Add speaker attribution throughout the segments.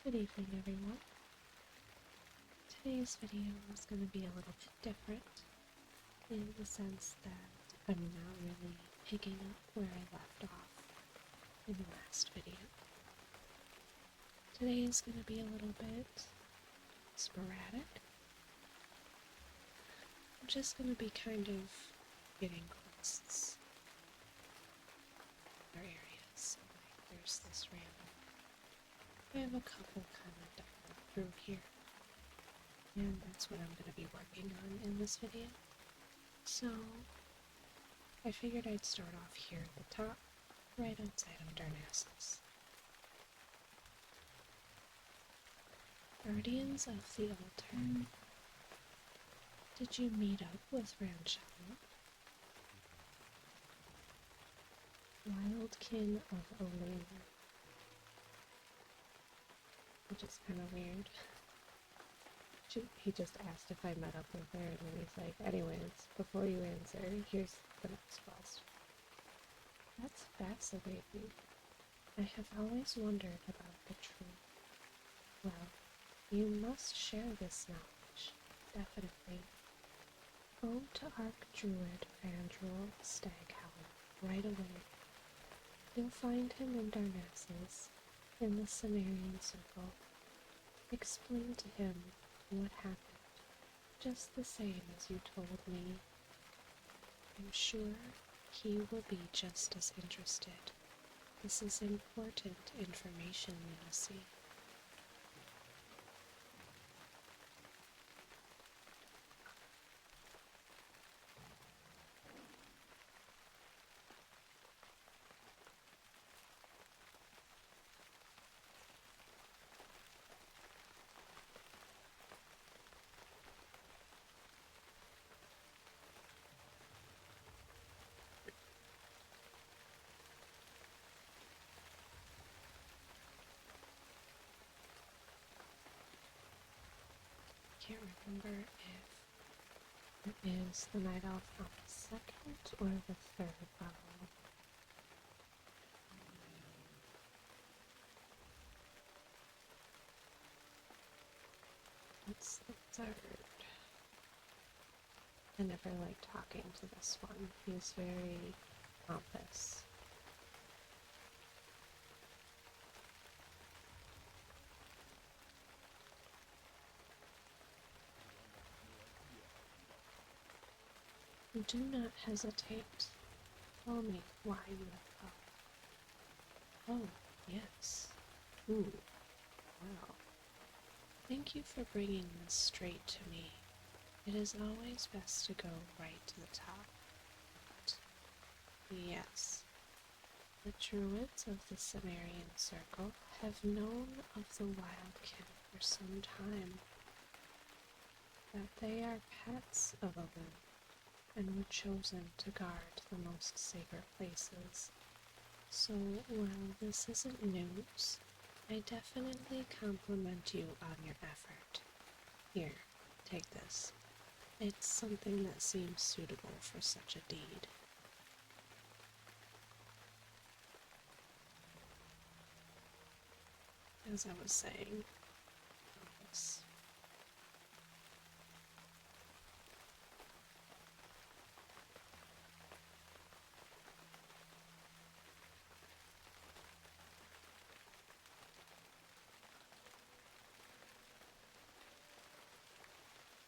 Speaker 1: Good evening, everyone. Today's video is going to be a little bit different in the sense that I'm not really picking up where I left off in the last video. Today is going to be a little bit sporadic. I'm just going to be kind of getting quests in other areas. So, there's this random. I have a couple kind of done through here. And that's what I'm going to be working on in this video. So, I figured I'd start off here at the top, right outside of Darnassus. Guardians of the Altar. Did you meet up with Ranchella? Wildkin of Elena. Which is kind of weird. He just asked if I met up with her, and then he's like, anyways, before you answer, here's the next question. That's fascinating. I have always wondered about the truth. Well, you must share this knowledge, definitely. Go to Archdruid Fandral Staghound right away. You'll find him in Darnassus, in the Cimmerian Circle. Explain to him what happened, just the same as you told me. I'm sure he will be just as interested. This is important information, you'll see. Can't remember if it is the Night Elf on the second or the third level. It's the third. I never like talking to this one. He's very pompous. Do not hesitate. Tell me why you have come. Oh, yes. Ooh, wow. Thank you for bringing this straight to me. It is always best to go right to the top. But, yes. The Druids of the Cimmerian Circle have known of the Wildkin for some time. That they are pets of Elune, and were chosen to guard the most sacred places. So, while this isn't news, I definitely compliment you on your effort. Here, take this. It's something that seems suitable for such a deed. As I was saying, this.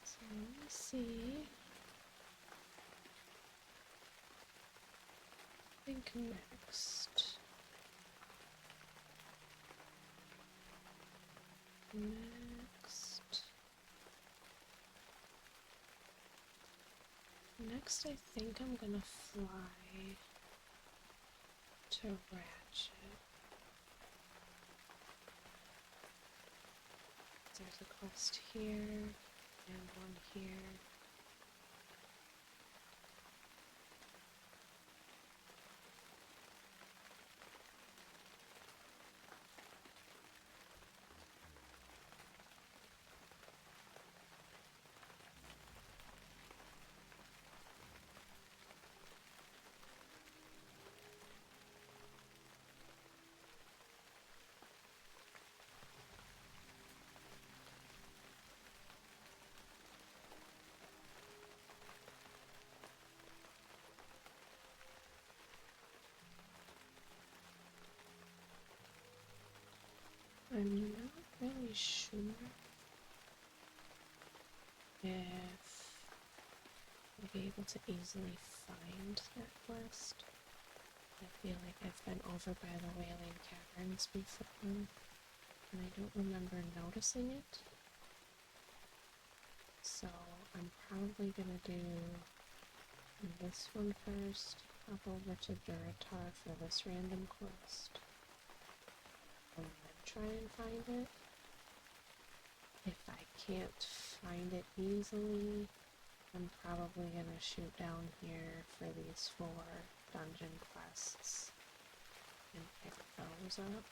Speaker 1: So let me see. I think next. Next I think I'm gonna fly to Ratchet. There's a quest here and one here. I'm not really sure if I'll be able to easily find that quest. I feel like I've been over by the Wailing Caverns before, and I don't remember noticing it. So I'm probably gonna do this one first, hop over to Duratar for this random quest, and then try and find it. If I can't find it easily, I'm probably gonna shoot down here for these 4 dungeon quests and pick those up.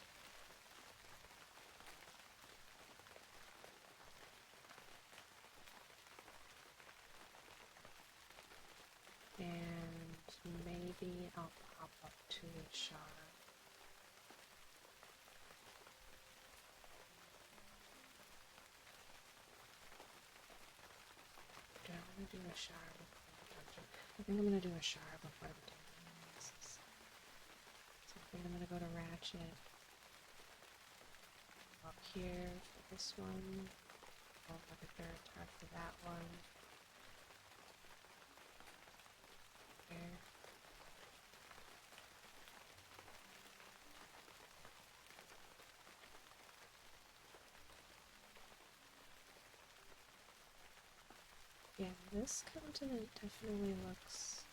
Speaker 1: And maybe I'll pop up to a shard. Do I want to do a shard before the dungeon? I think I'm going to do a shard before the dungeon releases. So I think I'm going to go to Ratchet. Up here for this one. Go over to Duratar for that one. Here. Yeah, this continent definitely looks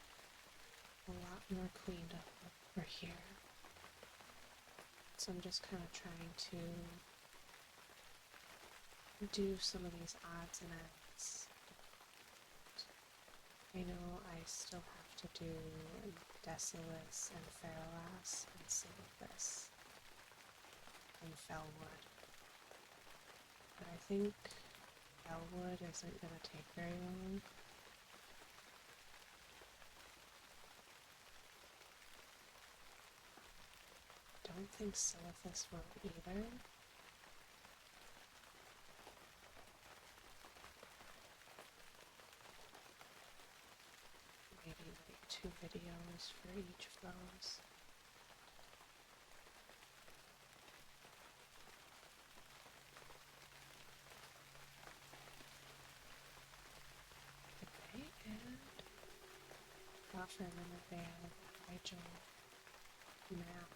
Speaker 1: a lot more cleaned up over here. So I'm just kind of trying to do some of these odds and ends. I know I still have to do Decilis and Feralas and some of this and Fellwood. But I think Fellwood isn't going to take very long. I don't think Silithus will either. Maybe like 2 videos for each of those. Okay, and offer them a band Rigel map.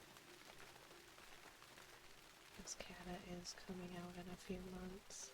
Speaker 1: This Kata is coming out in a few months.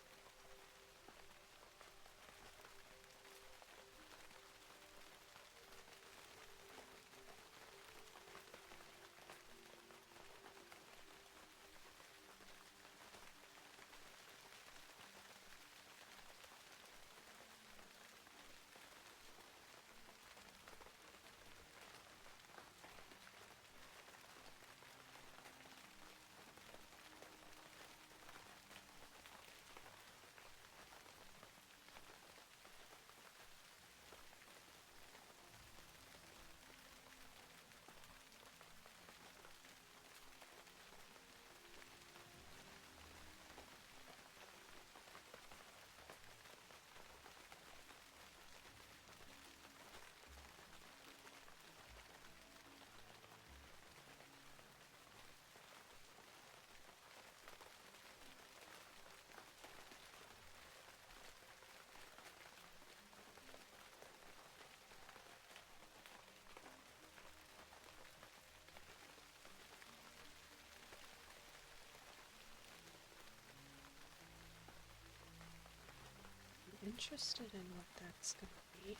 Speaker 1: Interested in what that's going to be.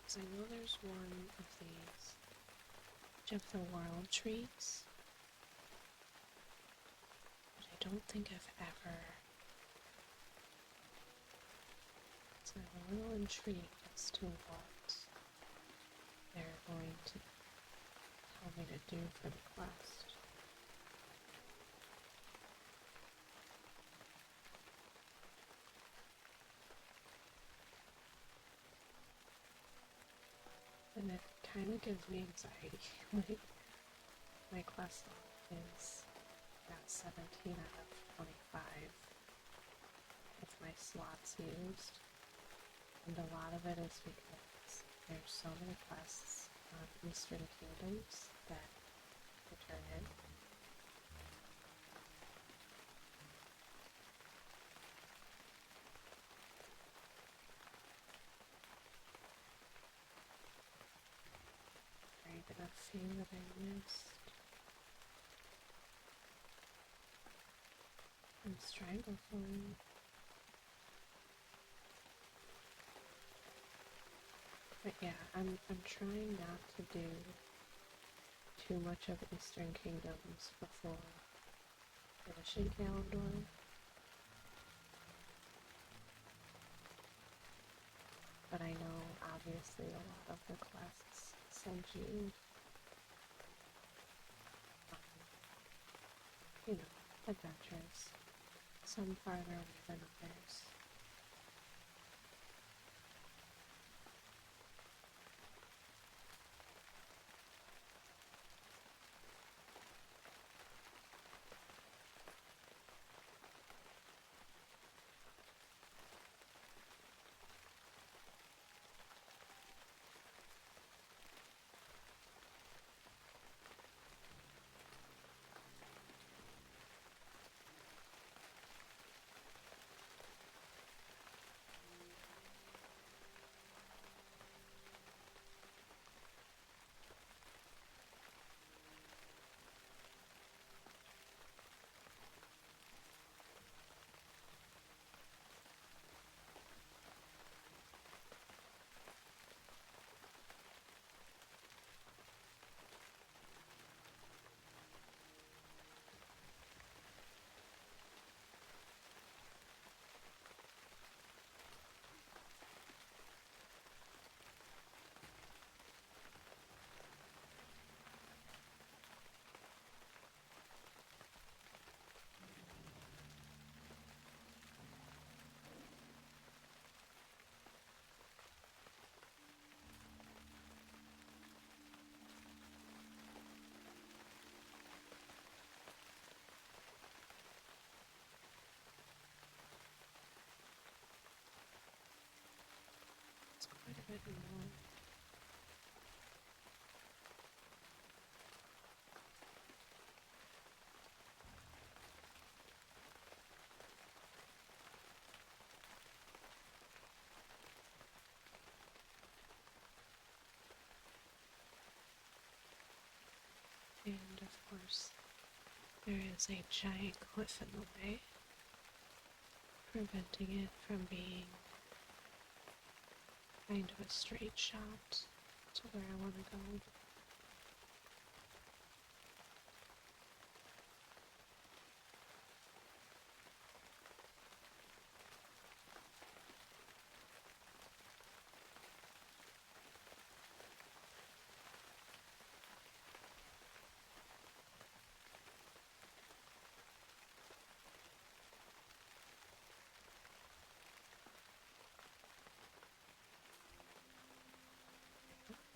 Speaker 1: Because I know there's one of these of the world trees, but I don't think I've ever. So I'm a little intrigued as to what they're going to tell me to do for the quest. And it kind of gives me anxiety. Like, my quest log is at 17 out of 25 with my slots used. And a lot of it is because there's so many quests on Eastern Kingdoms that to turn in. a few that I missed. And Stranglethorn. But yeah, I'm trying not to do too much of Eastern Kingdoms before finishing Kalimdor. But I know obviously a lot of the quests send you, you know, adventures. Some farther away than others. It's quite a bit more. And of course, there is a giant cliff in the way, preventing it from being kind of a straight shot to where I want to go.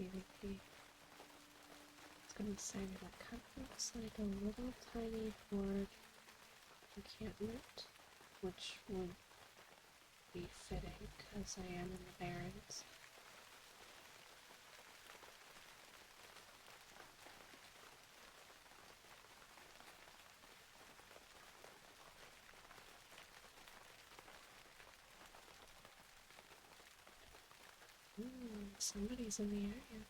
Speaker 1: PvP. I was gonna say that kind of looks like a little tiny horde encampment, which would be fitting because I am in the Barrens. Somebody's in the area.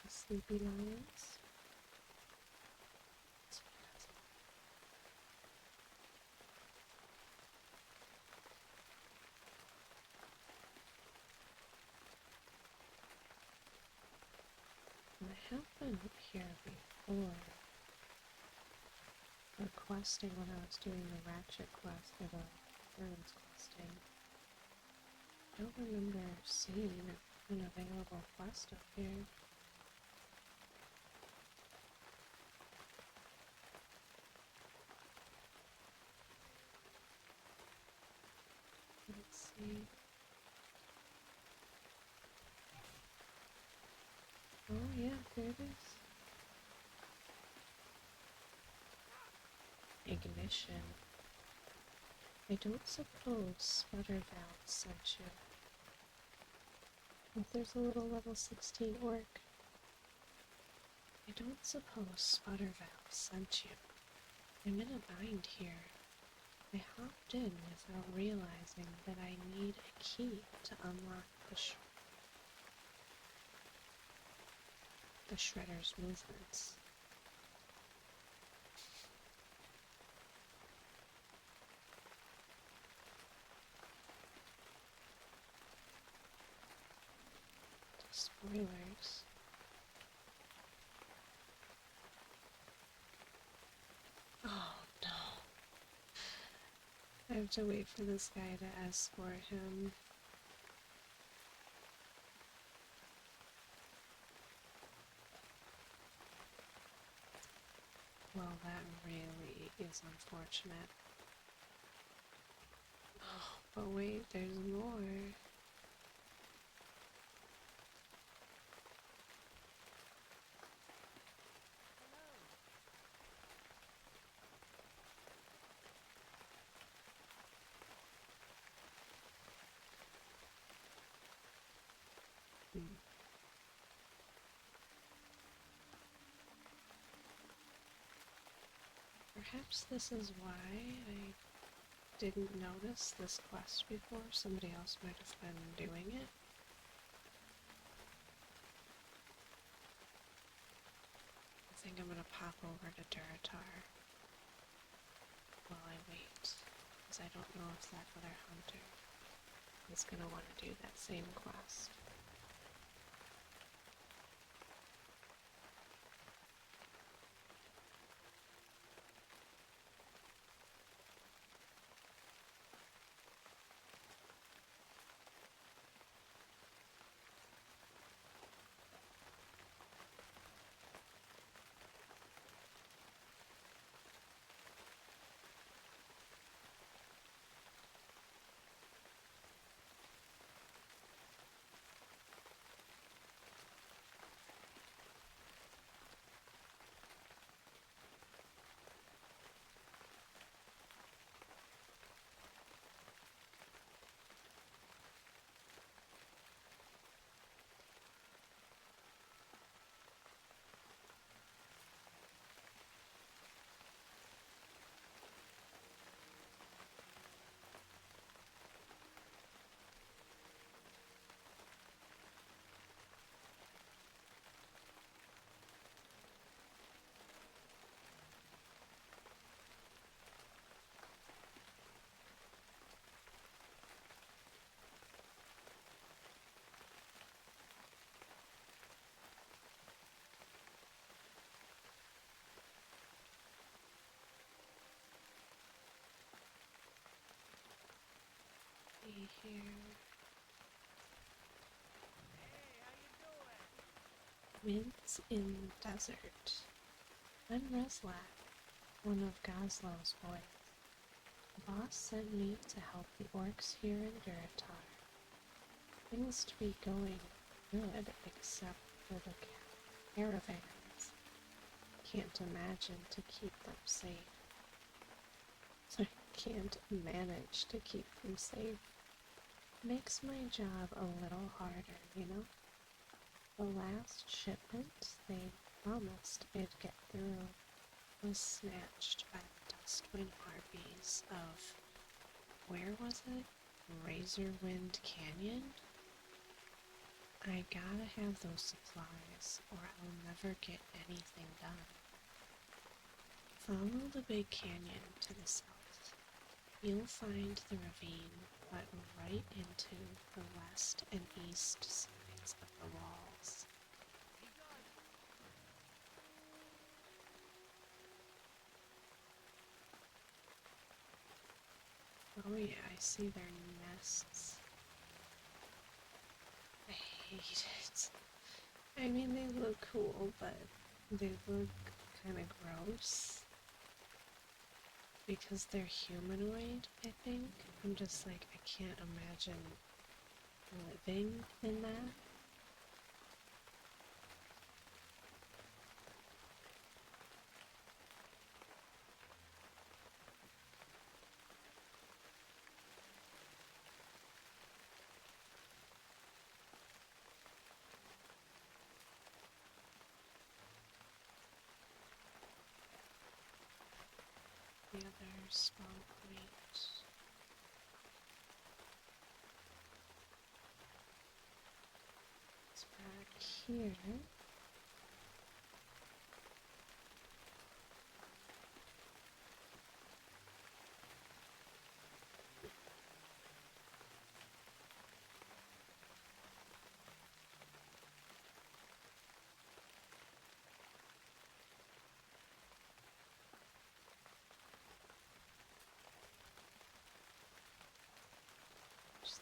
Speaker 1: Sleepy lions. I have been up here before, requesting when I was doing the Ratchet quest or the Burns questing. don't remember seeing an available quest up here. Let's see. Oh yeah, there it is. Ignition. I don't suppose Sputterval sent you. If there's a little level 16 orc. I don't suppose Sputterval sent you. I'm in a bind here. I hopped in without realizing that I need a key to unlock the Shredder's movements. Spoilers. Oh no. I have to wait for this guy to escort him. Well, that really is unfortunate. Oh, but wait, there's more. Perhaps this is why I didn't notice this quest before. Somebody else might have been doing it. I think I'm gonna pop over to Duratar while I wait, because I don't know if that other hunter is gonna want to do that same quest. See here. Winds in the Desert. I'm Reslak, one of Goslow's boys. The boss sent me to help the orcs here in Duratar. Things to be going good except for the caravans. Can't imagine to keep them safe. I can't manage to keep them safe. Makes my job a little harder, you know? The last shipment they promised it'd get through was snatched by the Dustwind harpies of, where was it? Razorwind Canyon? I gotta have those supplies or I'll never get anything done. Follow the big canyon to the south. You'll find the ravine, but right into the west and east sides of the walls. Oh yeah, I see their nests. I mean, they look cool, but they look kind of gross because they're humanoid, I think. I'm just like, I can't imagine living in that. The other spawn point. It's back here.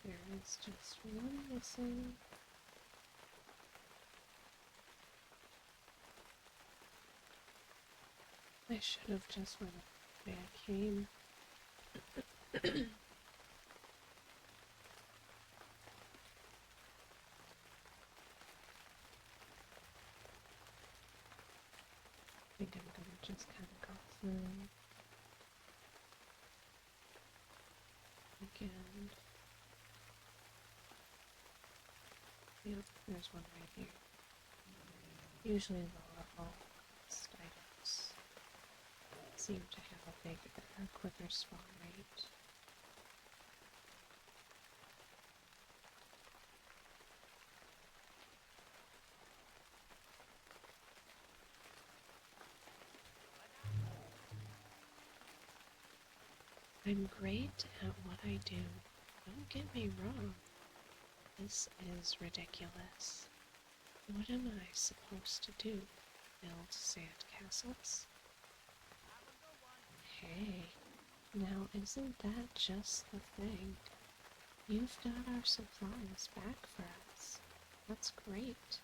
Speaker 1: There is just one missing. I should have just went the way I came. I think I'm gonna just kind of go through again. Yep, there's one right here. Usually the level items seem to have a bigger or quicker spawn rate. I'm great at what I do. Don't get me wrong. This is ridiculous. What am I supposed to do? Build sand castles? Hey, now isn't that just the thing? You've got our supplies back for us. That's great.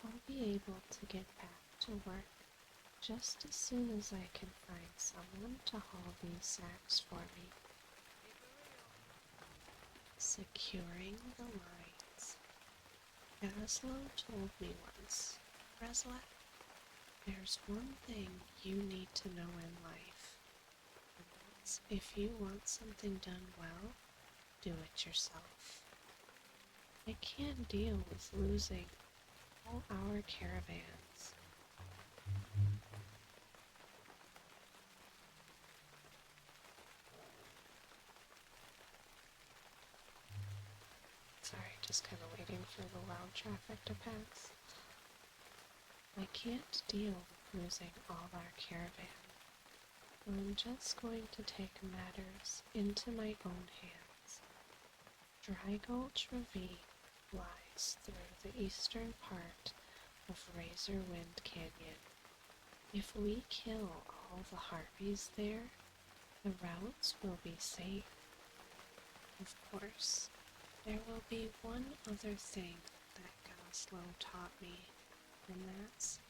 Speaker 1: I'll be able to get back to work just as soon as I can find someone to haul these sacks for me. Securing the lines. Aslo told me once, Bresla, there's one thing you need to know in life, and that's if you want something done well, do it yourself. I can't deal with losing all our caravans. Sorry, just kind of waiting for the loud traffic to pass. I can't deal with losing all our caravan. I'm just going to take matters into my own hands. Dry Gulch Ravine lies through the eastern part of Razor Wind Canyon. If we kill all the harpies there, the routes will be safe. Of course, there will be one other thing that Goslow taught me, and that's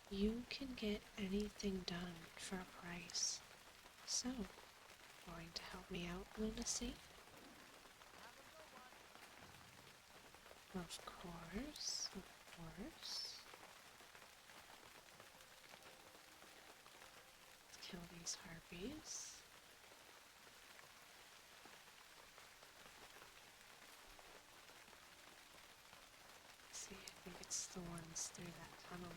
Speaker 1: you can get anything done for a price. So, going to help me out, Lunacy? Of course, of course. Let's kill these harpies. Let's see, I think it's the ones through that tunnel.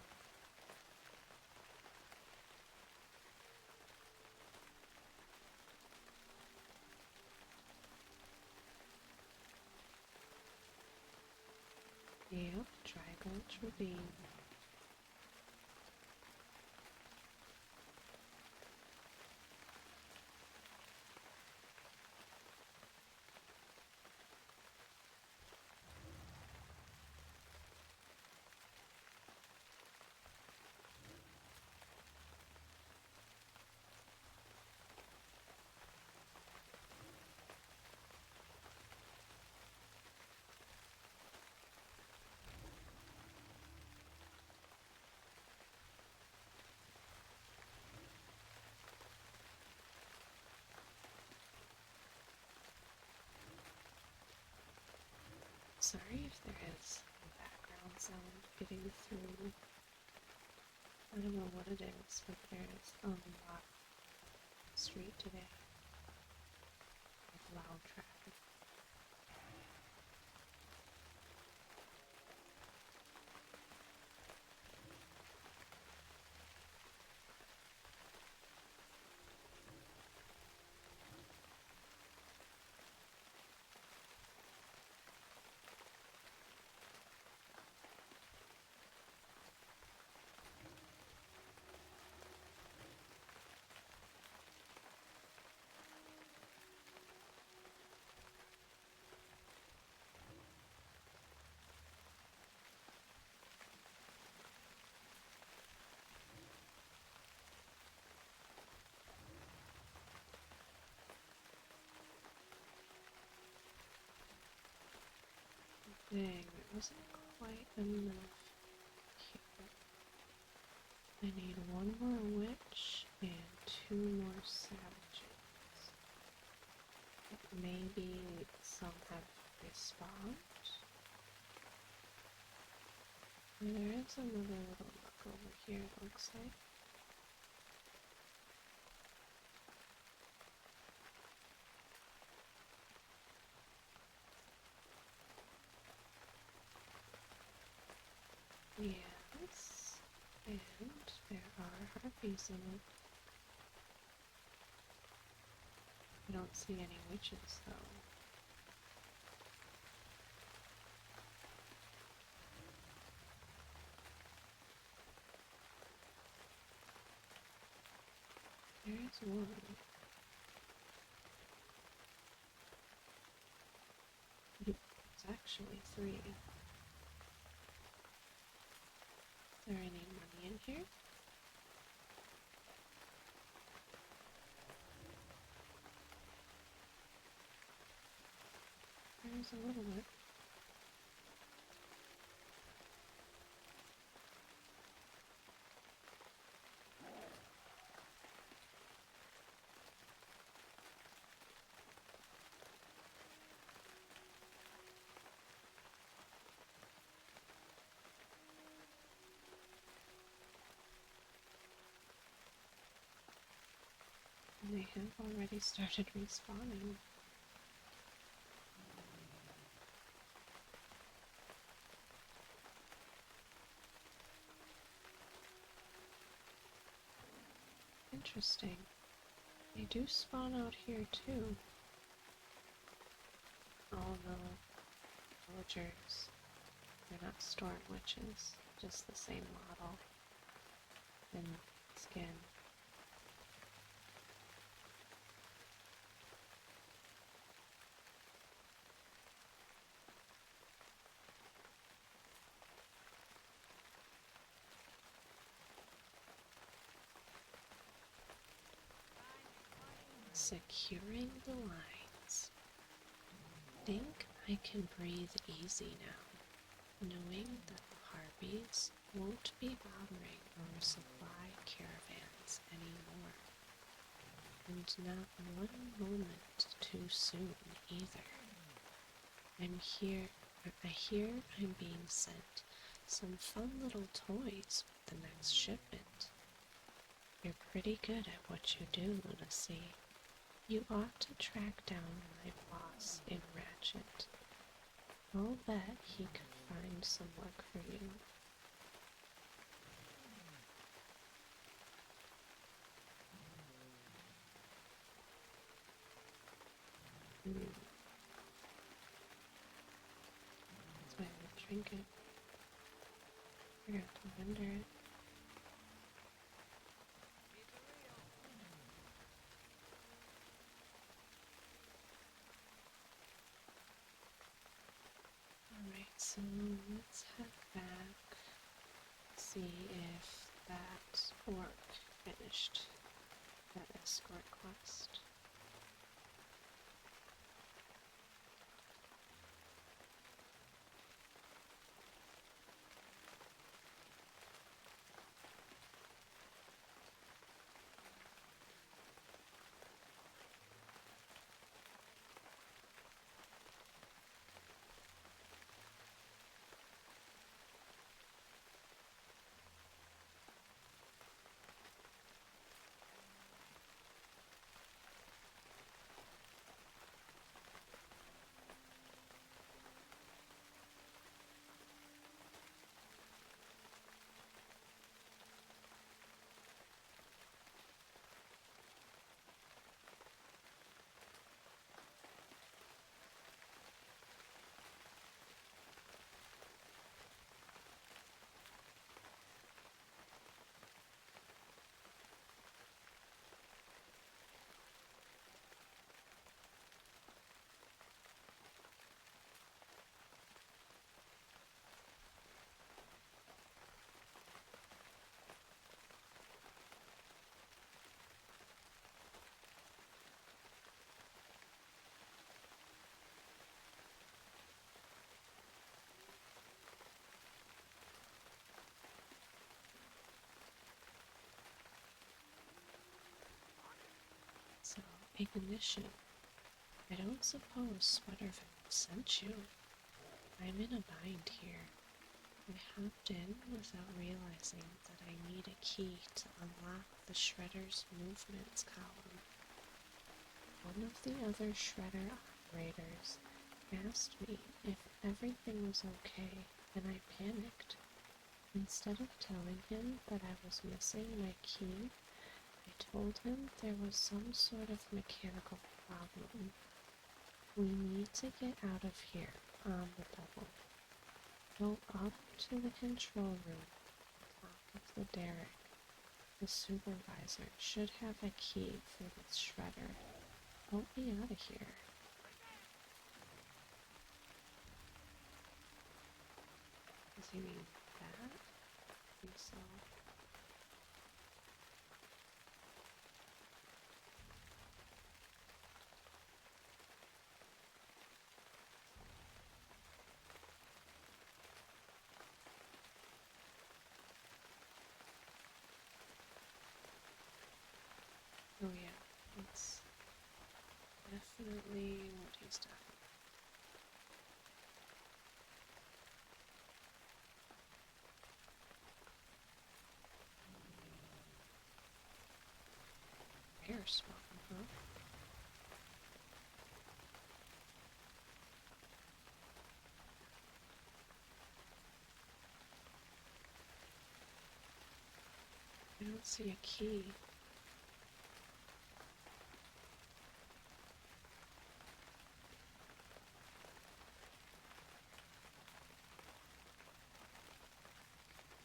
Speaker 1: Yep, Dry Gulch Ravine. sorry if there is background sound getting through. I don't know what it is, but there's a lot of street today with loud traffic. Dang, it wasn't quite enough here. I need one more witch and two more savages. Maybe some have respawned. There is another little nook over here, it looks like. Yes, and there are harpies in it. I don't see any witches though. There's one. It's actually three. Is there any money in here? There's a little bit. And they have already started respawning. Interesting. They do spawn out here too. All the villagers. They're not storm witches, just the same model and skin. Securing the lines. Think I can breathe easy now, knowing that the harpies won't be bothering our supply caravans anymore. And not one moment too soon either. I hear I'm being sent some fun little toys with the next shipment. You're pretty good at what you do, Lunacy. You ought to track down my boss in Ratchet. I'll bet he could find some work for you. That's my little trinket. Forgot to vendor it. Alright, so let's head back, see if that orc finished that escort quest. ignition. I don't suppose Sputterville sent you. I'm in a bind here. I hopped in without realizing that I need a key to unlock the Shredder's movements column. One of the other Shredder operators asked me if everything was okay, and I panicked. Instead of telling him that I was missing my key, I told him there was some sort of mechanical problem. We need to get out of here on the double. Go up to the control room, top of the derrick. The supervisor should have a key for this shredder. Help me out of here. Does he mean that? I think so. Oh yeah, it's definitely what he's talking about. Air spawn, huh? I don't see a key.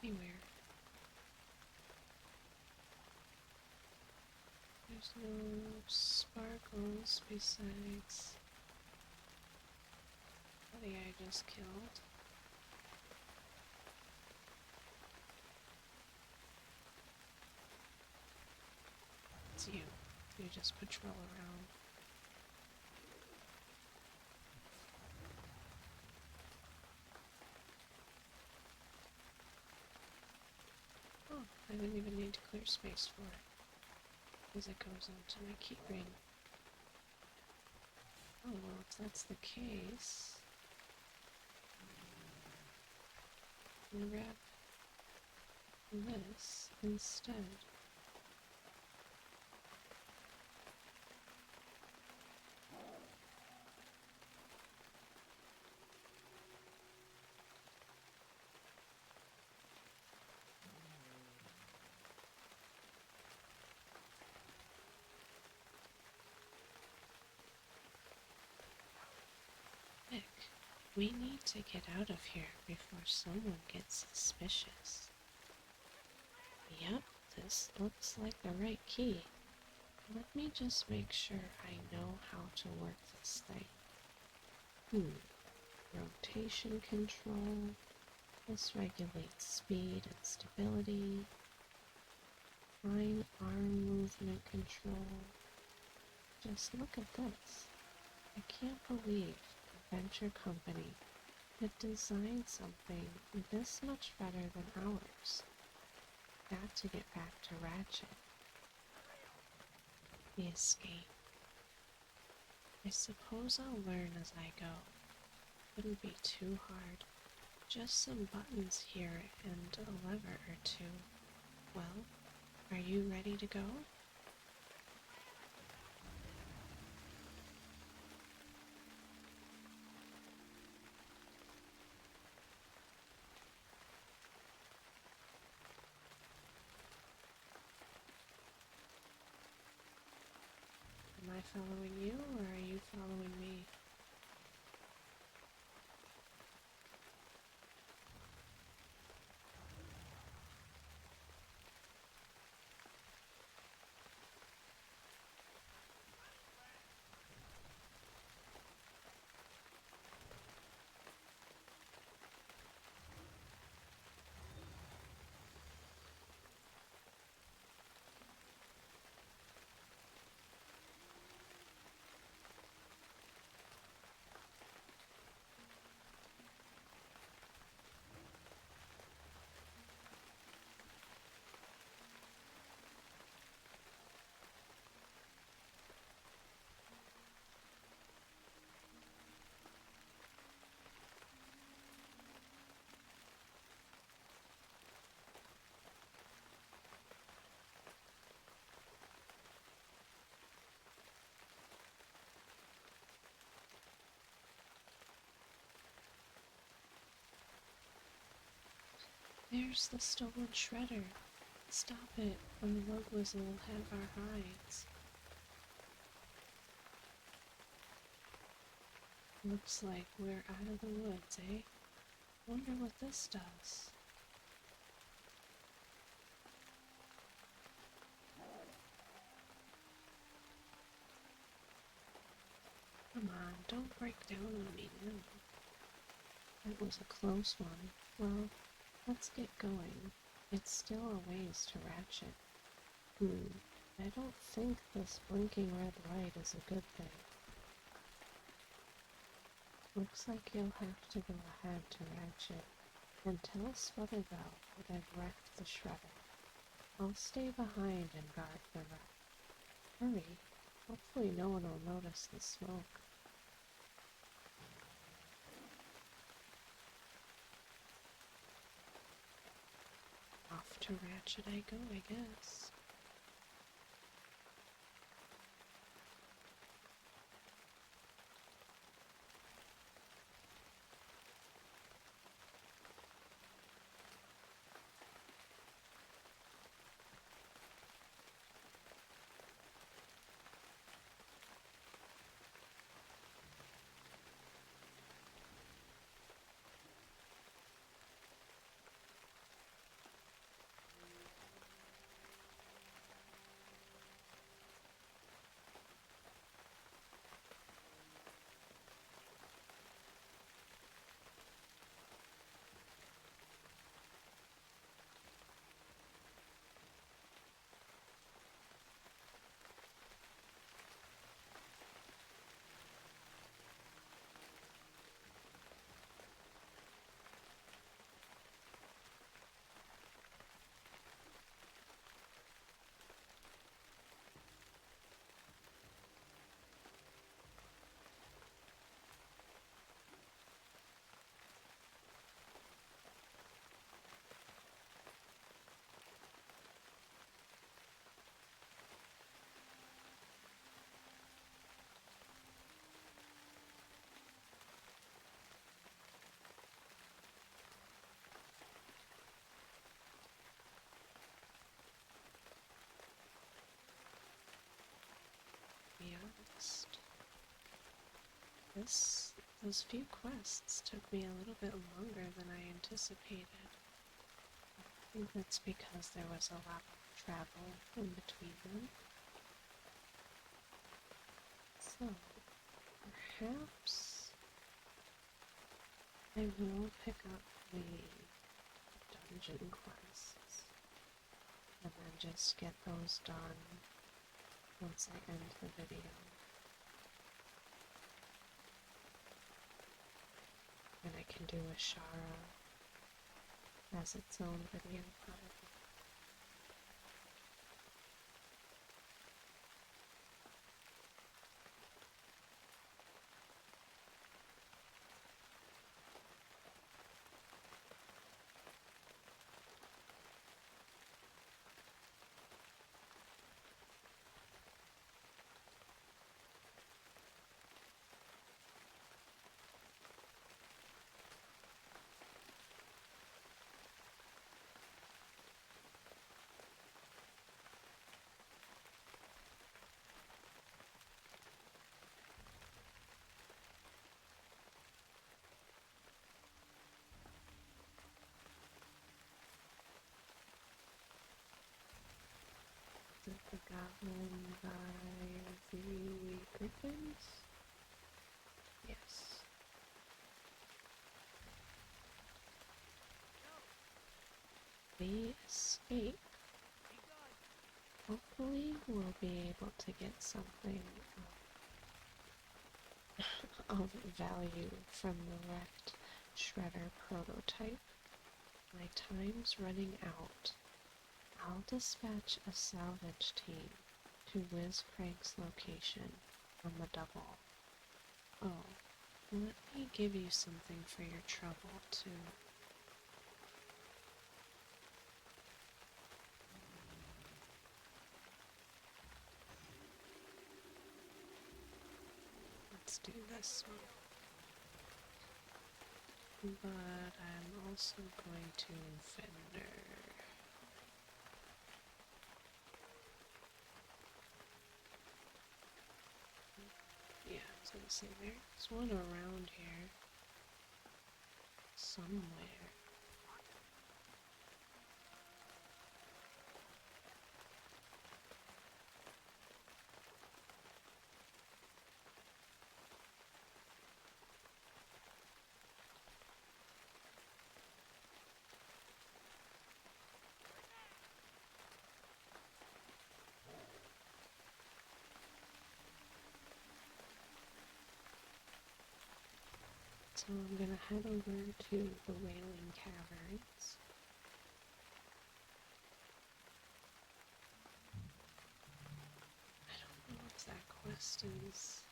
Speaker 1: Anywhere. There's no sparkles besides the guy I just killed. It's you. You just patrol around. Oh, I didn't even need to clear space for it, because it goes onto my keyring. Oh, well, if that's the case, I'm gonna grab this instead. Nick, we need to get out of here before someone gets suspicious. Yep, this looks like the right key. Let me just make sure I know how to work this thing. Rotation control. This regulates speed and stability. Fine arm movement control. Just look at this. I can't believe the venture company could design something this much better than ours. Got to get back to Ratchet. The escape. I suppose I'll learn as I go. Wouldn't be too hard. Just some buttons here and a lever or two. Well, are you ready to go? Am I following you, or are you following me? There's the stolen shredder. Stop it, or the Lug Whistle will have our hides. Looks like we're out of the woods, eh? Wonder what this does. Come on, don't break down on me now. That was a close one. Well, let's get going. It's still a ways to Ratchet. I don't think this blinking red light is a good thing. Looks like you'll have to go ahead to Ratchet and tell Sputterbell that I've wrecked the shredder. I'll stay behind and guard the wreck. Hurry. Hopefully no one will notice the smoke. Off to Ratchet I go, I guess. To be honest, those few quests took me a little bit longer than I anticipated. I think that's because there was a lot of travel in between them. So, perhaps I will pick up the dungeon quests and then just get those done once I end the video. And I can do a Shara as its own video probably. The goblin by the griffins? Yes. We escape. Hopefully we'll be able to get something of value from the wrecked shredder prototype. My time's running out. I'll dispatch a salvage team to Wiz Craig's location on the double. Oh, let me give you something for your trouble, too. Let's do this one. but I'm also going to Fender. Yeah, I was gonna say there's one around here somewhere. So I'm gonna head over to the Wailing Caverns. I don't know if that quest is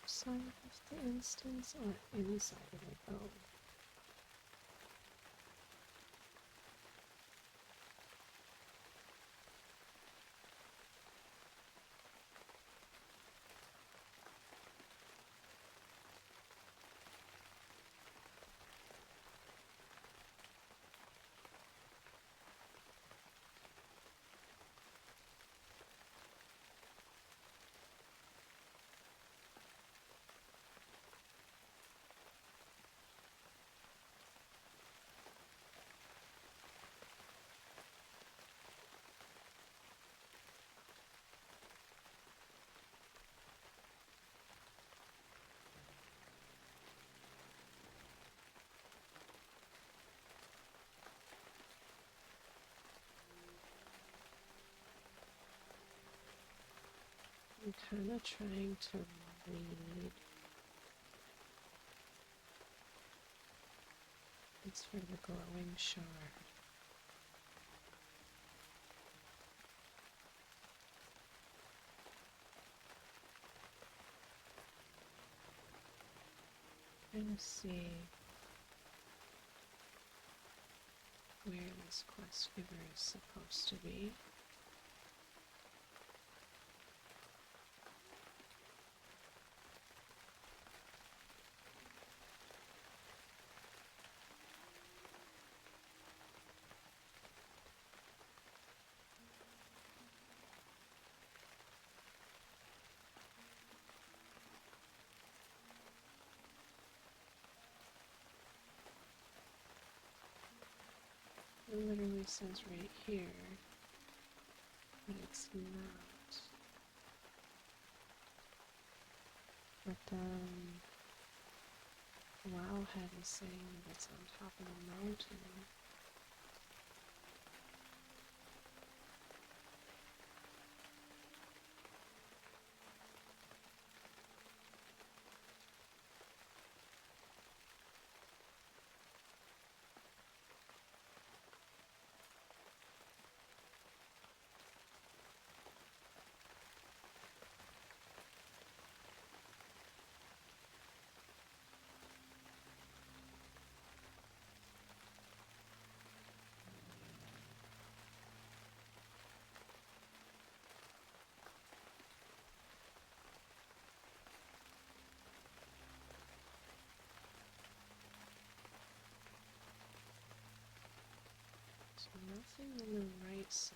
Speaker 1: outside of the instance or inside of it. Oh. I'm kind of trying to read. It's for the glowing shard. Trying to see where this quest giver is supposed to be. It literally says right here, but it's not. But Wowhead is saying that it's on top of the mountain. So nothing on the right side.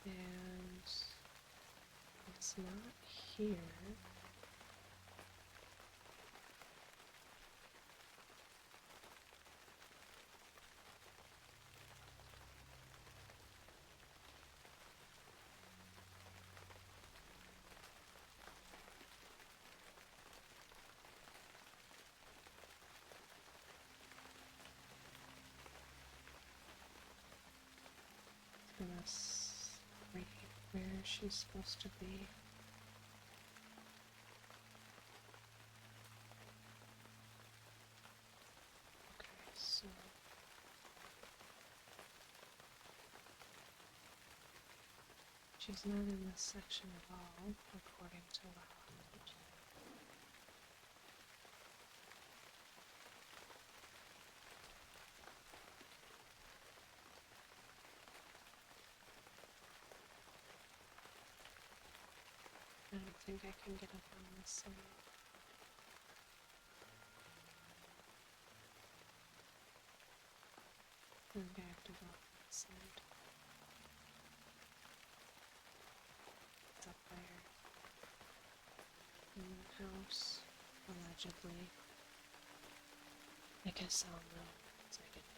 Speaker 1: And it's not here. It's right where she's supposed to be. Okay, so she's not in this section at all, according to Wowhead. think I can get up on this side. I think I have to go up that side. It's up there. In the house, allegedly. I guess I'll know once I get it.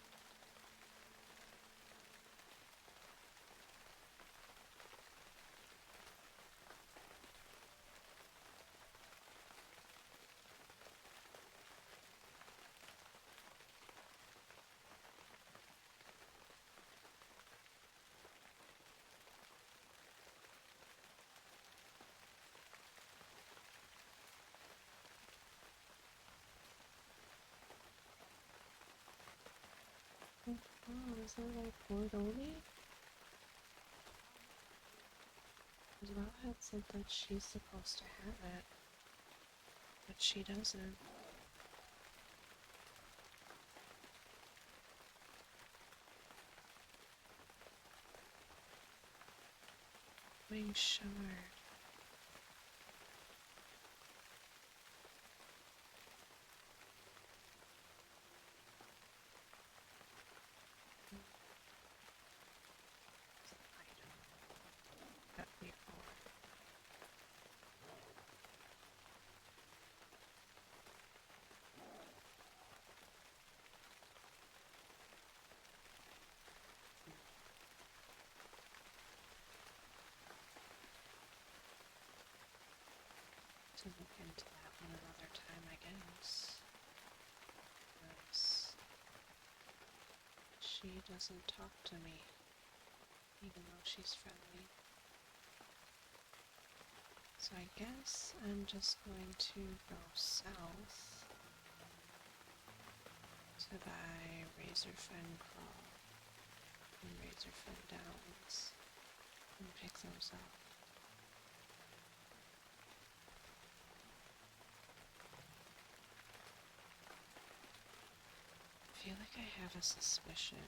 Speaker 1: Oh, is that like wood only? Because Val had said that she's supposed to have it, but she doesn't. Wing shard. Item. Got before. To look into that one another time, I guess. Because she doesn't talk to me, even though she's friendly. So I guess I'm just going to go south to buy Razorfen Crawl and Razorfen Downs and pick those up. I feel like I have a suspicion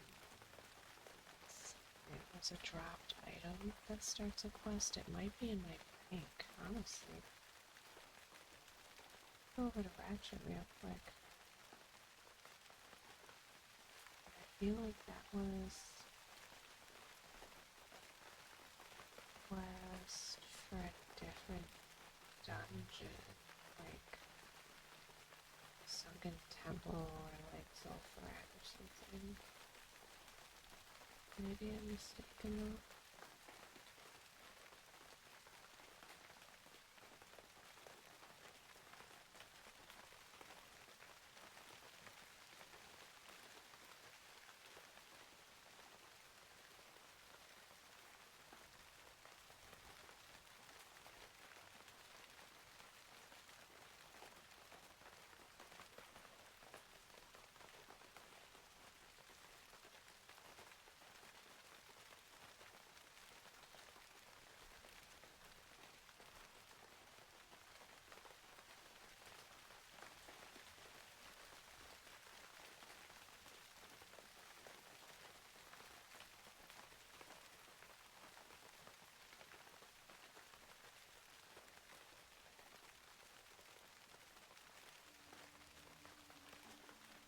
Speaker 1: it was a dropped item that starts a quest. It might be in my bank, honestly. Go over to Ratchet real quick. I feel like that was quest for a different dungeon, like Sunken Temple or like Zul'Farrak or something. Maybe I'm mistaken though.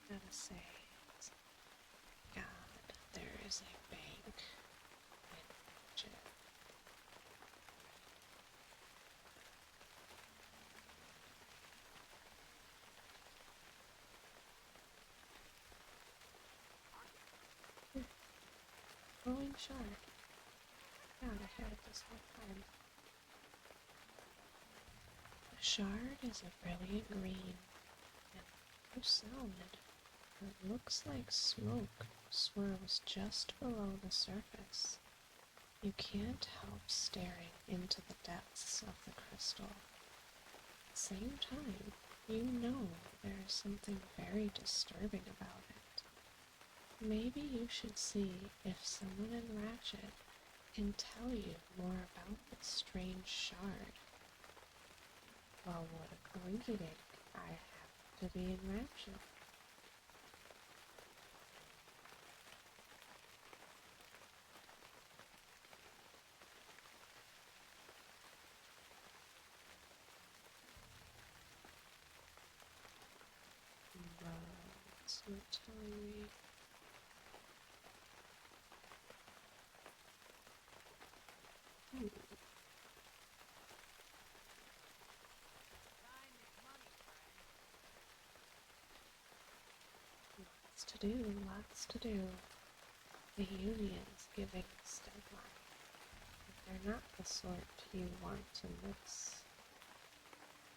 Speaker 1: Gotta say, God, there is a bank in Ratchet. Glowing shard. God, I had it this whole time. The shard is a brilliant green and so solid. It looks like smoke swirls just below the surface. You can't help staring into the depths of the crystal. At the same time, you know there is something very disturbing about it. Maybe you should see if someone in Ratchet can tell you more about this strange shard. Well, what a coincidence. I have to be in Ratchet. It's not telling me. Lots to do, lots to do. The union's giving us deadline. But they're not the sort you want to miss.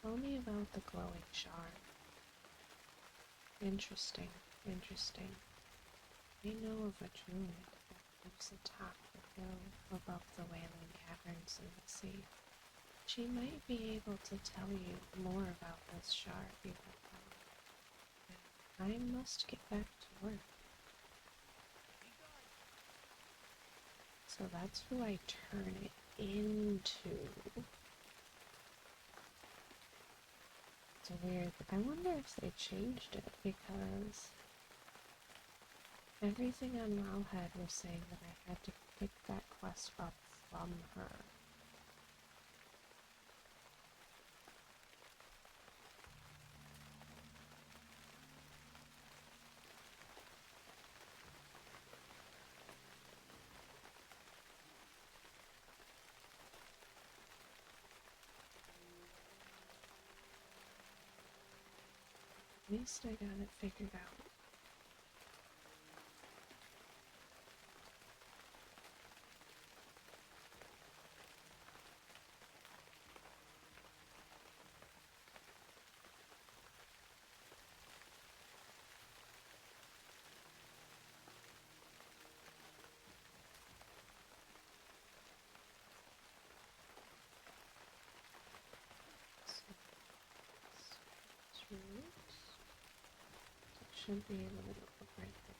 Speaker 1: Tell me about the glowing shard. Interesting, interesting. I know of a druid that lives atop the hill above the Wailing Caverns in the sea. She might be able to tell you more about this shard you have found. I must get back to work. So that's who I turn it into. It's weird. I wonder if they changed it because everything on Wowhead was saying that I had to pick that quest up from her. At least I got it figured out. So, it should be a little bit right there.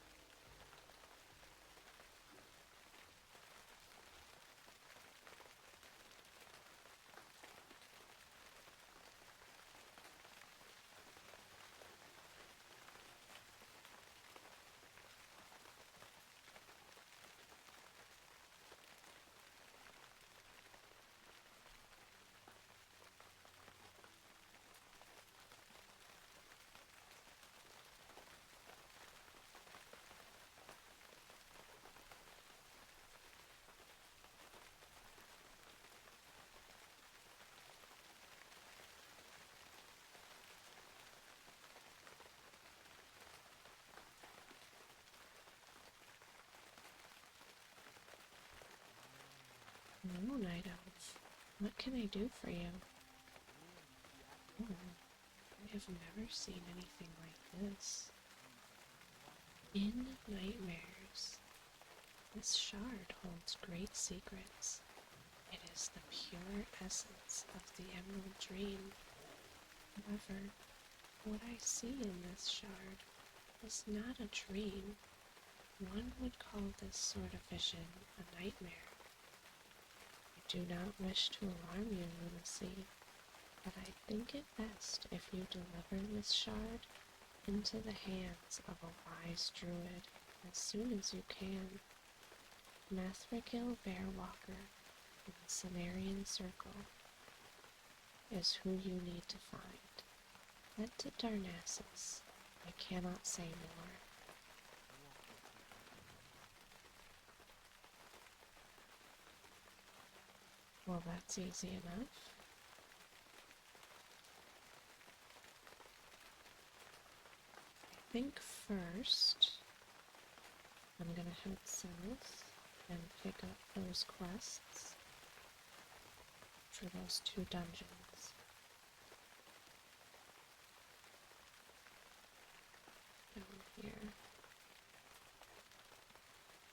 Speaker 1: Hello, Night Elf. What can I do for you? Oh, I have never seen anything like this. In nightmares, this shard holds great secrets. It is the pure essence of the Emerald Dream. However, what I see in this shard is not a dream. One would call this sort of vision a nightmare. I do not wish to alarm you, Lunacy, but I think it best if you deliver this shard into the hands of a wise druid as soon as you can. Mathragil Bearwalker in the Cimmerian Circle is who you need to find. Head to Darnassus. I cannot say more. Well, that's easy enough. I think first I'm gonna head south and pick up those quests for those 2 dungeons. Down here.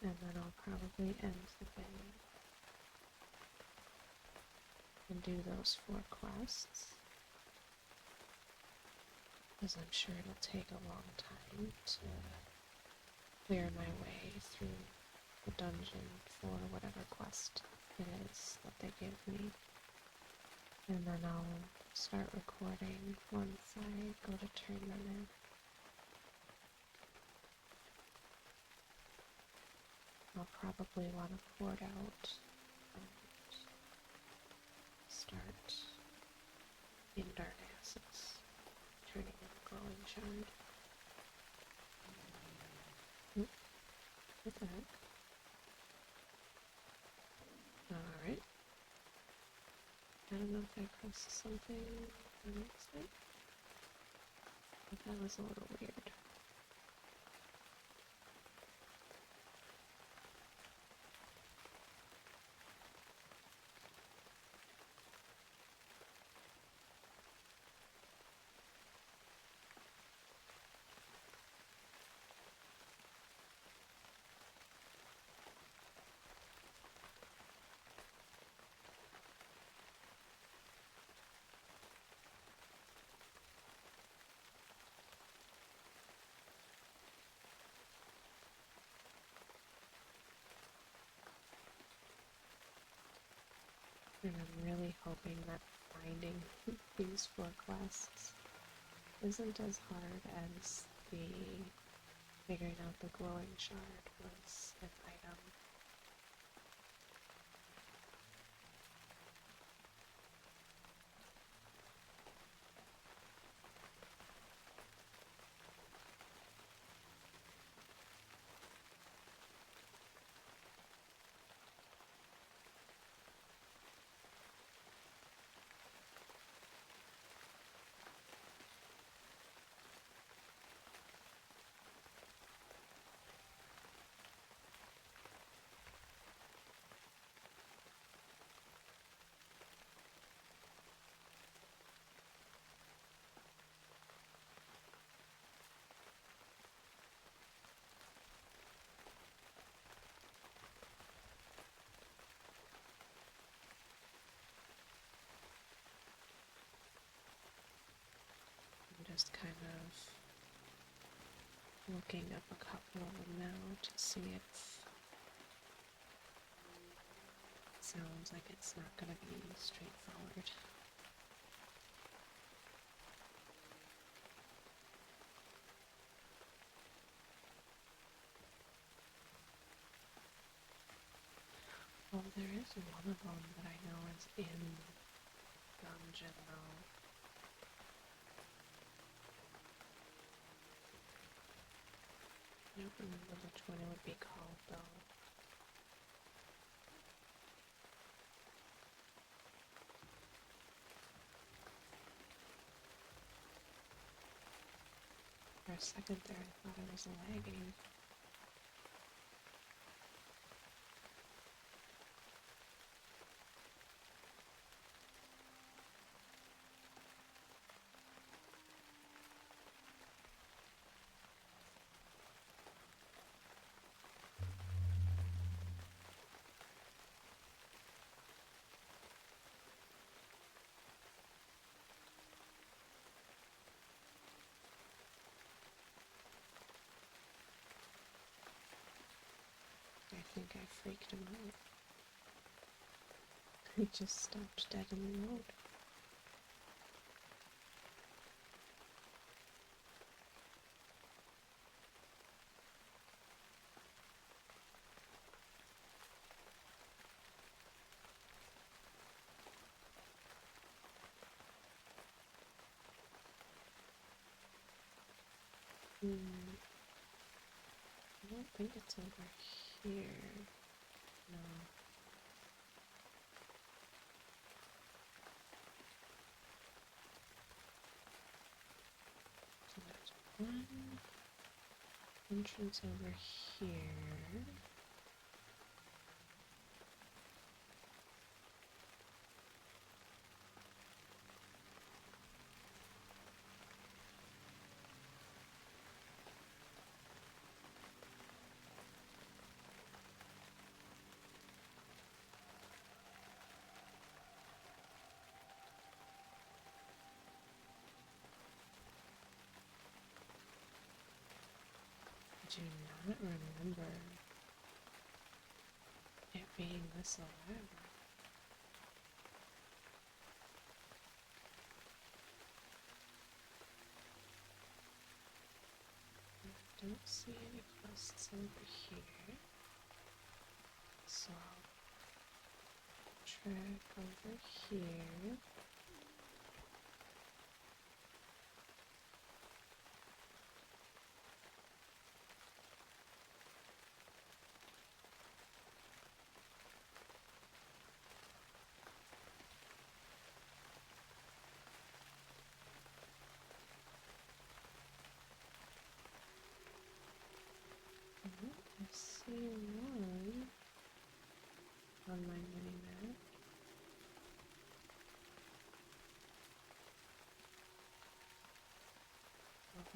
Speaker 1: And then I'll probably end the day and do those 4 quests. Because I'm sure it'll take a long time to clear my way through the dungeon for whatever quest it is that they give me. And then I'll start recording once I go to turn them in. I'll probably want to port out and start in Darnassus, turning in the glowing shard. What the heck? Alright. I don't know if I pressed something on accident, but that was a little weird. And I'm really hoping that finding these 4 quests isn't as hard as the figuring out the glowing shard was an item. I'm just kind of looking up a couple of them now to see if it sounds like it's not going to be straightforward. Well, there is one of them that I know is in dungeon though. I don't remember which one it would be called though. For a second there I thought I was lagging. I think I freaked him out. He just stopped dead in the road. I don't think it's over here. No. So there's one entrance over here. I do not remember it being this elaborate. I don't see any quests over here, so I'll track over here.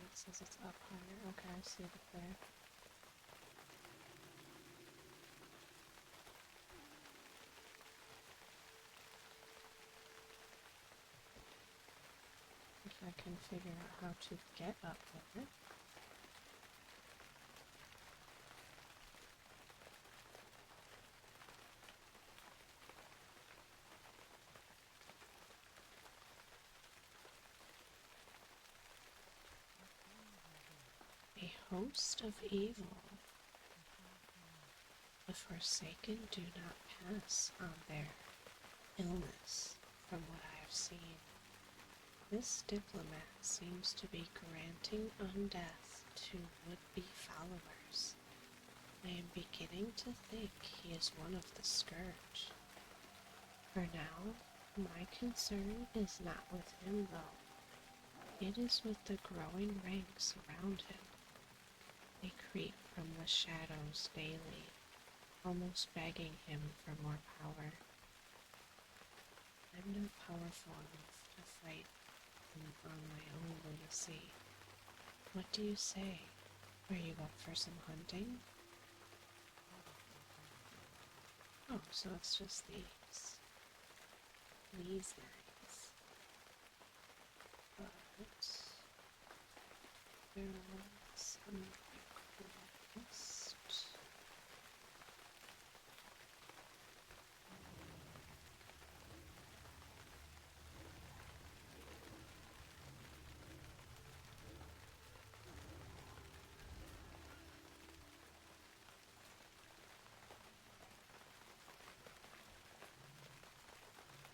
Speaker 1: it says it's up higher. Okay, I see it up there. If I can figure out how to get up there. A host of evil. The Forsaken do not pass on their illness, from what I have seen. This diplomat seems to be granting undeath to would-be followers. I am beginning to think he is one of the Scourge. For now, my concern is not with him, though. It is with the growing ranks around him. They creep from the shadows daily, almost begging him for more power. I'm not powerful enough to fight them on my own, you see. What do you say? Are you up for some hunting? Oh, so it's just these. These guys. But there was a quest.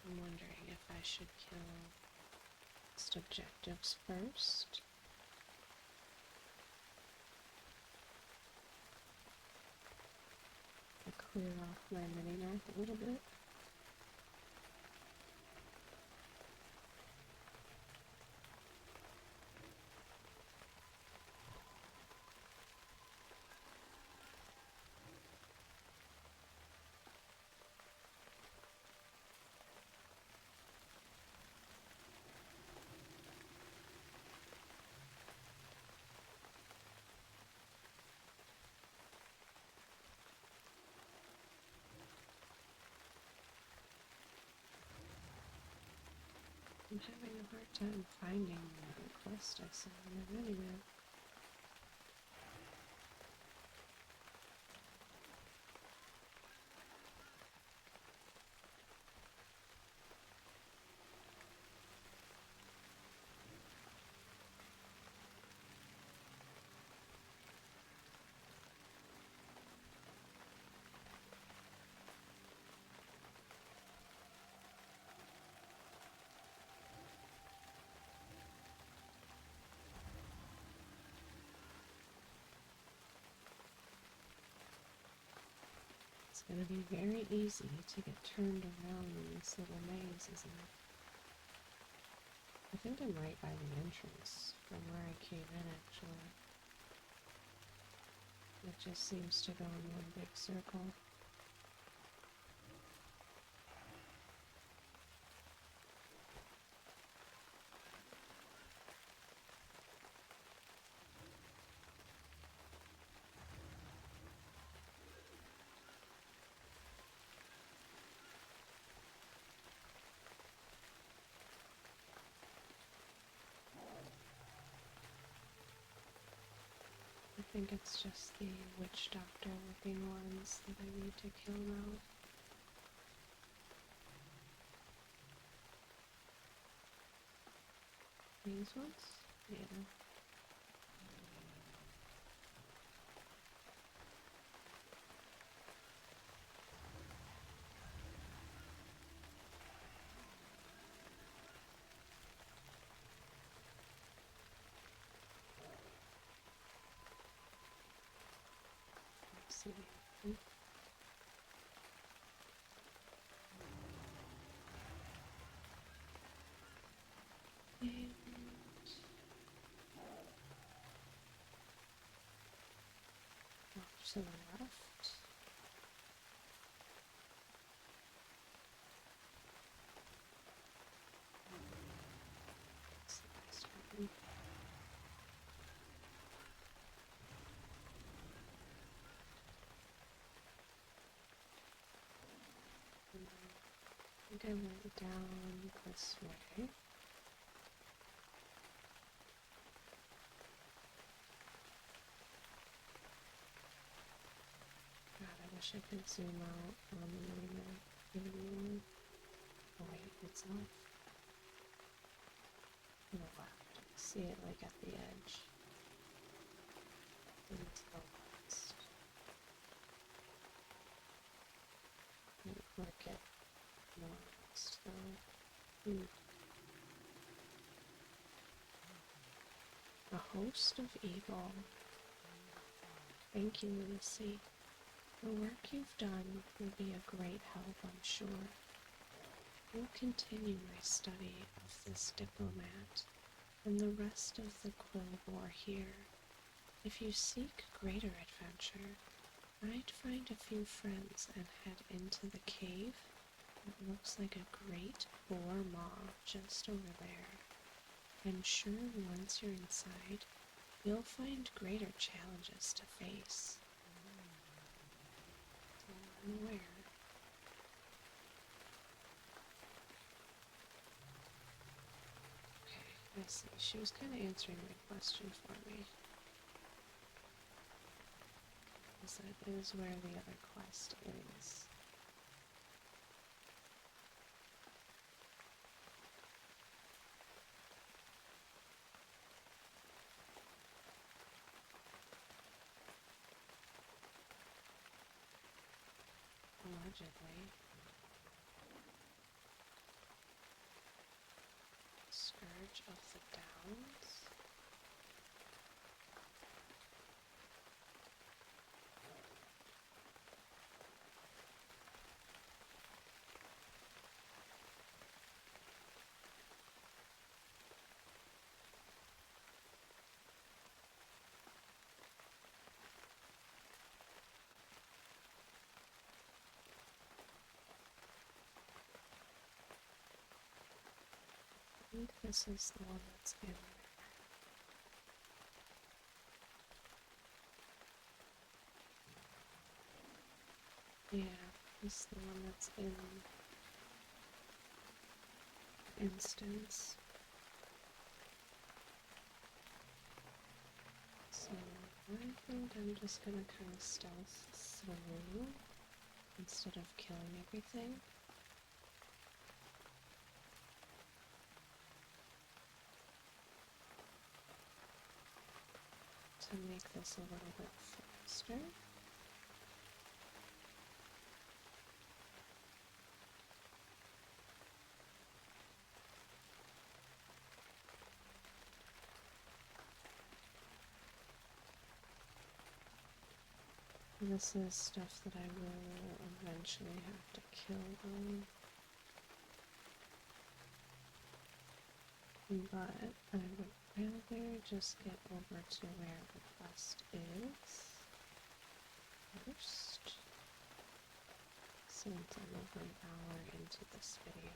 Speaker 1: I'm wondering if I should kill just objectives first. To clear off my mini-map a little bit. I'm having a hard time finding the quest I saw in the mini-map. It's going to be very easy to get turned around in this little maze, isn't it? I think I'm right by the entrance from where I came in, actually. It just seems to go in one big circle. I think it's just the witch doctor looking ones that I need to kill now. These ones? Yeah. Let's see. And off to the left. That's the last one. I went down this way. God, I wish I could zoom out on the menu. Oh wait, it's off to the left. See it like at the edge. And to the west. And work it more west though. A host of evil. Thank you, Lucy. The work you've done will be a great help, I'm sure. We'll continue my study of this diplomat and the rest of the Quill War here. If you seek greater adventure, I'd find a few friends and head into the cave. It looks like a great boar maw just over there. I'm sure once you're inside, you'll find greater challenges to face. So I'm aware. Okay, I see. She was kind of answering my question for me. Because that is where the other quest is. Allegedly. Scourge of the Downs. I think this is the one that's in there. Yeah, this is the one that's in instance. So I think I'm just gonna kind of stealth through instead of killing everything. To make this a little bit faster. This is stuff that I will eventually have to kill them. But I would rather just get over to where the quest is first, since I'm over an hour into this video.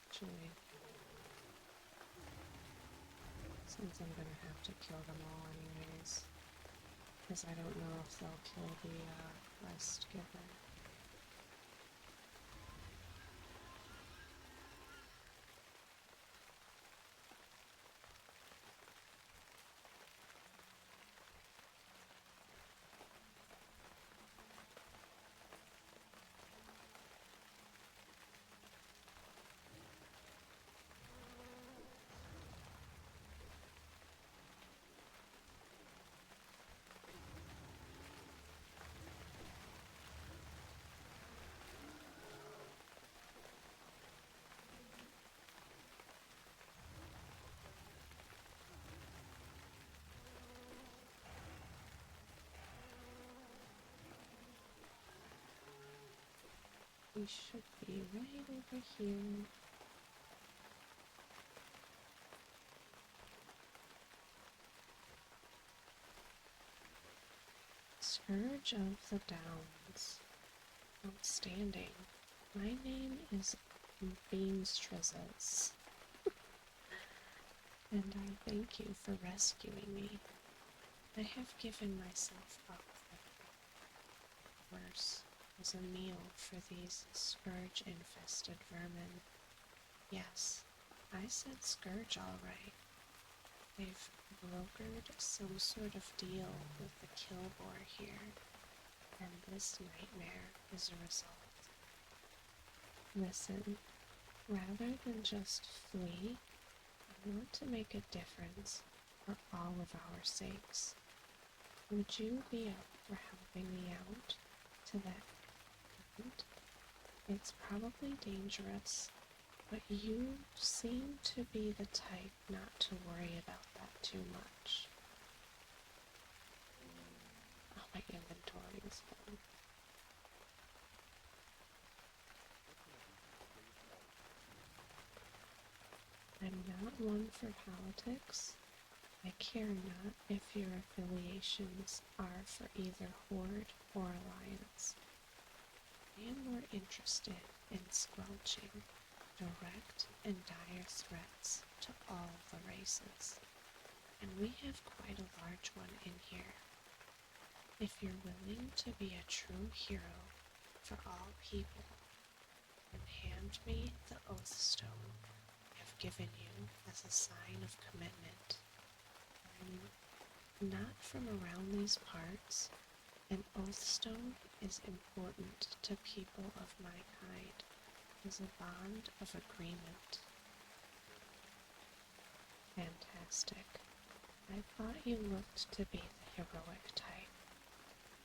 Speaker 1: Actually, since I'm gonna have to kill them all anyways, because I don't know if they'll kill the quest giver. We should be right over here. Scourge of the Downs. Outstanding. My name is Beamstrizzles. and I thank you for rescuing me. I have given myself up for worse as a meal for these scourge-infested vermin. Yes, I said scourge all right. They've brokered some sort of deal with the Killbore here, and this nightmare is a result. Listen, rather than just flee, I want to make a difference for all of our sakes. Would you be up for helping me out to that point? It's probably dangerous, but you seem to be the type not to worry about that too much. Oh, my inventory is full. I'm not one for politics. I care not if your affiliations are for either Horde or Alliance. I am more interested in squelching direct and dire threats to all the races, and we have quite a large one in here. If you're willing to be a true hero for all people, then hand me the Oathstone I have given you as a sign of commitment. I'm not from around these parts, and Oathstone is important to people of my kind as a bond of agreement. Fantastic. I thought you looked to be the heroic type.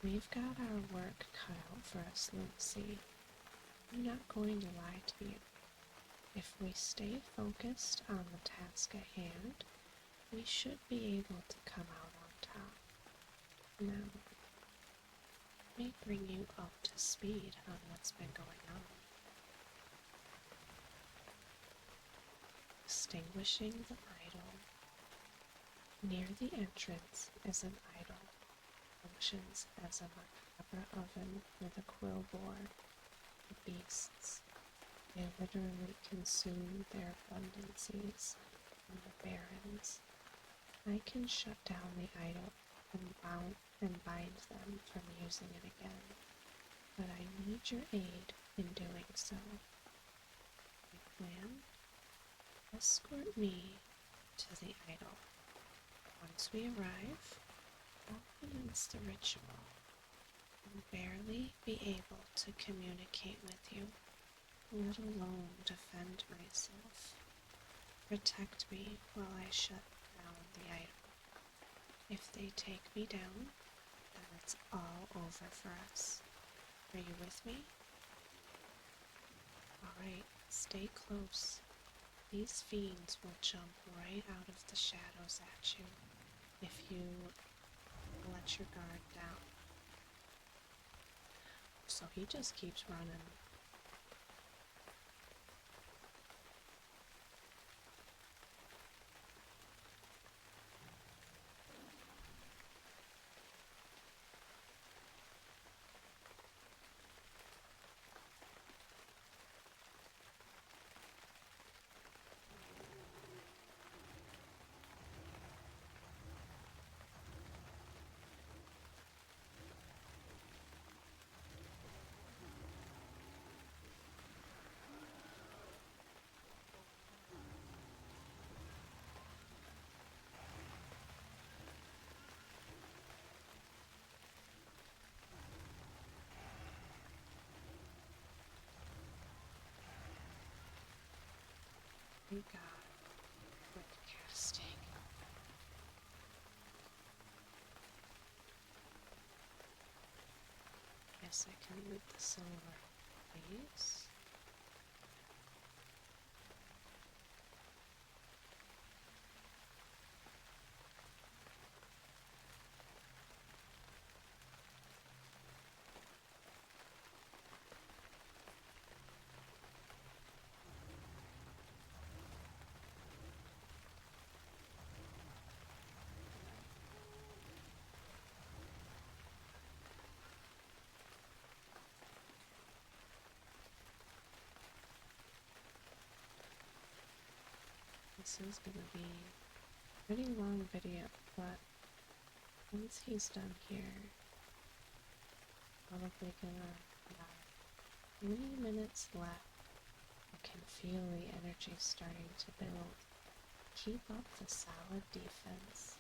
Speaker 1: We've got our work cut out for us, Lindsay. I'm not going to lie to you. If we stay focused on the task at hand, we should be able to come out on top. Now, let me bring you up to speed on what's been going on. Extinguishing the idol. Near the entrance is an idol. Functions as a macabre oven for the Quillbore, the beasts. They literally consume their abundances from the barrens. I can shut down the idol and bind them from using it again, but I need your aid in doing so. My plan? Escort me to the idol. Once we arrive, I'll commence the ritual and barely be able to communicate with you, let alone defend myself. Protect me while I shut down the idol. If they take me down, then it's all over for us. Are you with me? Alright, stay close. These fiends will jump right out of the shadows at you if you let your guard down. So he just keeps running. Thank God. Quick casting. Guess I can loot the silver, please. This is gonna be pretty long video, but once he's done here, probably gonna have 3 minutes left. I can feel the energy starting to build. Keep up the solid defense.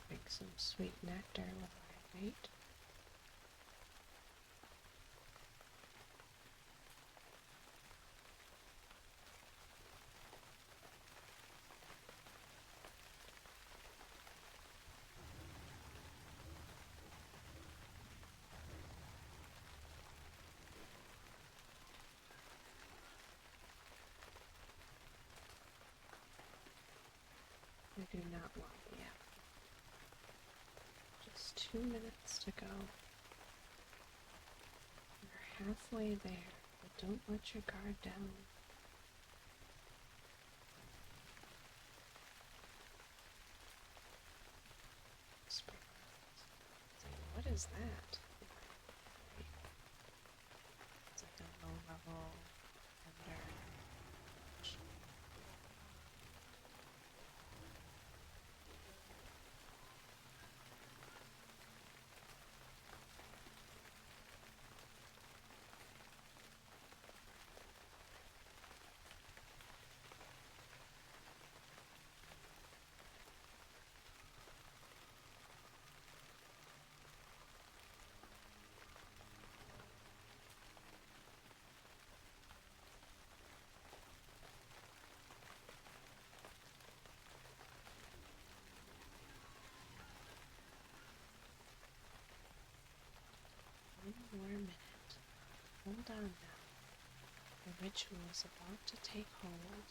Speaker 1: Drink some sweet nectar while I wait. I do not want the apple. Just 2 minutes to go. You're halfway there, but don't let your guard down. What is that? It's like a low level thunder. One more minute. Hold on now. The ritual is about to take hold.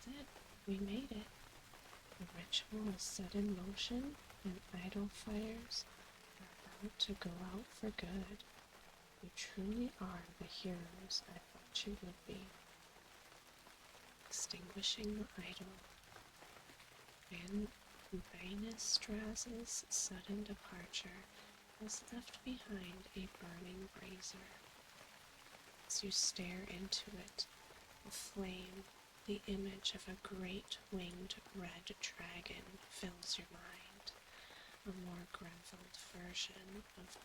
Speaker 1: That's it. We made it. The ritual is set in motion, and idol fires are about to go out for good. You truly are the heroes I thought you would be. Extinguishing the idol. Vanistraz's sudden departure has left behind a burning brazier. As you stare into it, the flame, the image of a great winged red dragon fills your mind, a more graveled version of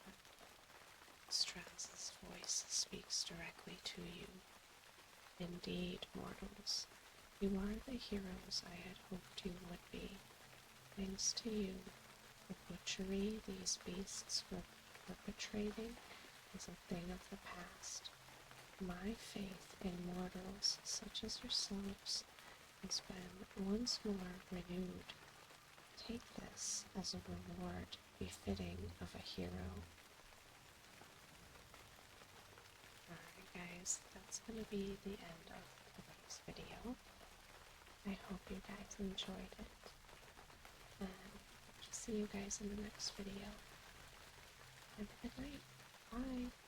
Speaker 1: Strauss's voice speaks directly to you. Indeed, mortals, you are the heroes I had hoped you would be. Thanks to you, the butchery these beasts were perpetrating is a thing of the past. My faith in mortals such as yourselves has been once more renewed. Take this as a reward befitting of a hero. Alright guys, that's going to be the end of today's video. I hope you guys enjoyed it. And I'll see you guys in the next video. Have a good night. Bye.